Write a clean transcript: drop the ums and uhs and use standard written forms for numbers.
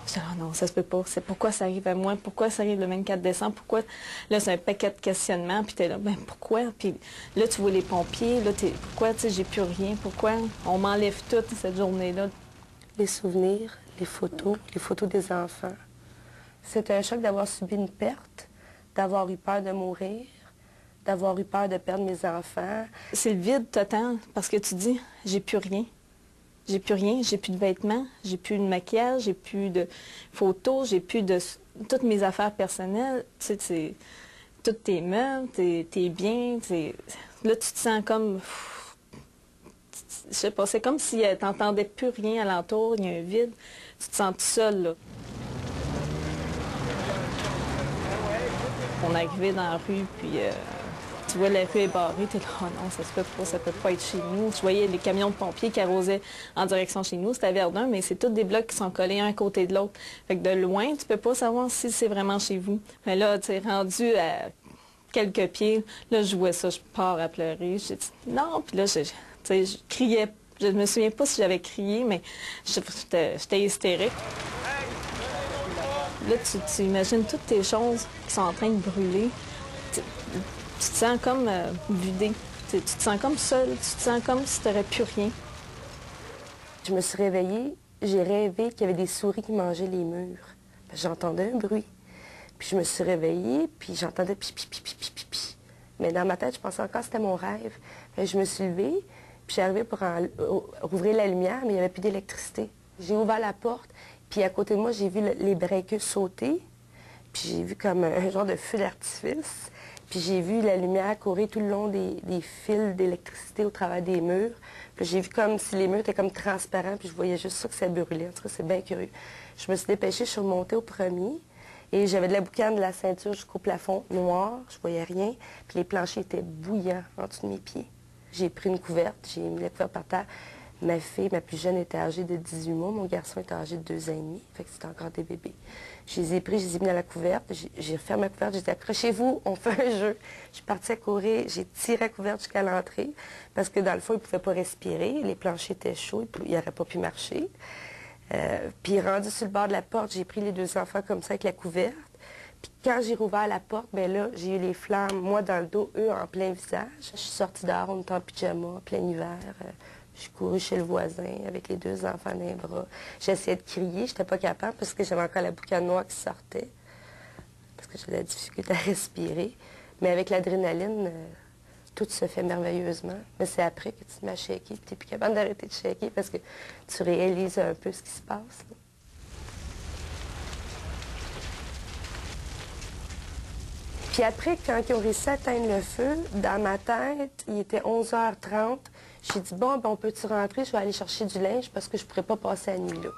J'étais là, non, ça se peut pas. C'est pourquoi ça arrive à moi? Pourquoi ça arrive le 24 décembre? Pourquoi? Là, c'est un paquet de questionnements. Puis t'es là, ben pourquoi? Puis là, tu vois les pompiers. Là, pourquoi, tu sais, j'ai plus rien? Pourquoi? On m'enlève tout cette journée-là. Les souvenirs, les photos des enfants. C'était un choc d'avoir subi une perte, d'avoir eu peur de mourir, d'avoir eu peur de perdre mes enfants. C'est le vide total parce que tu dis, j'ai plus rien. J'ai plus rien, j'ai plus de vêtements, j'ai plus de maquillage, j'ai plus de photos, j'ai plus de toutes mes affaires personnelles, tu sais, tous tes meubles, tes biens, là tu te sens comme, je sais pas, c'est comme si t'entendais plus rien alentour, il y a un vide, tu te sens tout seul, là. On est arrivé dans la rue, puis tu vois, la rue est barrée, t'es là, oh non, ça peut pas être chez nous. Tu voyais les camions de pompiers qui arrosaient en direction chez nous, c'était à Verdun, mais c'est tous des blocs qui sont collés un à côté de l'autre. Fait que de loin, tu peux pas savoir si c'est vraiment chez vous. Mais là, tu es rendu à quelques pieds, là, je vois ça, je pars à pleurer. J'ai dit non, puis là, je criais. Je me souviens pas si j'avais crié, mais j'étais hystérique. Là, tu imagines toutes tes choses qui sont en train de brûler. Tu te sens comme vidé. Tu te sens comme seul. Tu te sens comme si tu n'aurais plus rien. Je me suis réveillée, j'ai rêvé qu'il y avait des souris qui mangeaient les murs. J'entendais un bruit. Puis je me suis réveillée, puis j'entendais pipi, pipi, pipi, pipi. Mais dans ma tête, je pensais encore que c'était mon rêve. Je me suis levée, puis je suis arrivée pour rouvrir la lumière, mais il n'y avait plus d'électricité. J'ai ouvert la porte, puis à côté de moi, j'ai vu les breakers sauter. Puis j'ai vu comme un genre de feu d'artifice. Puis j'ai vu la lumière courir tout le long des fils d'électricité au travers des murs. Puis j'ai vu comme si les murs étaient comme transparents, puis je voyais juste ça que ça brûlait. En tout cas, c'est bien curieux. Je me suis dépêchée, je suis remontée au premier. Et j'avais de la boucane de la ceinture jusqu'au plafond noir. Je voyais rien. Puis les planchers étaient bouillants en dessous de mes pieds. J'ai pris une couverte, j'ai mis la couverte par terre. Ma fille, ma plus jeune, était âgée de 18 mois. Mon garçon était âgé de 2 ans et demi. Fait que c'était encore des bébés. Je les ai pris, je les ai mis dans la couverte. J'ai refermé la couverte. J'ai dit, accrochez-vous, on fait un jeu. Je suis partie à courir. J'ai tiré la couverte jusqu'à l'entrée. Parce que dans le fond, ils ne pouvaient pas respirer. Les planchers étaient chauds. Ils n'auraient pas pu marcher. Puis rendu sur le bord de la porte, j'ai pris les 2 enfants comme ça avec la couverte. Puis quand j'ai rouvert la porte, bien là, j'ai eu les flammes, moi dans le dos, eux en plein visage. Je suis sortie dehors, on était en pyjama, en plein hiver. Je suis courue chez le voisin avec les 2 enfants dans les bras. J'essayais de crier, je n'étais pas capable parce que j'avais encore la boucane noire qui sortait. Parce que j'avais de la difficulté à respirer. Mais avec l'adrénaline, tout se fait merveilleusement. Mais c'est après que tu te mets à shaker, puis tu n'es plus capable d'arrêter de shaker parce que tu réalises un peu ce qui se passe. Là. Puis après, quand ils ont réussi à éteindre le feu, dans ma tête, il était 11h30. J'ai dit, bon, ben, on peut-tu rentrer? Je vais aller chercher du linge parce que je ne pourrais pas passer la nuit là.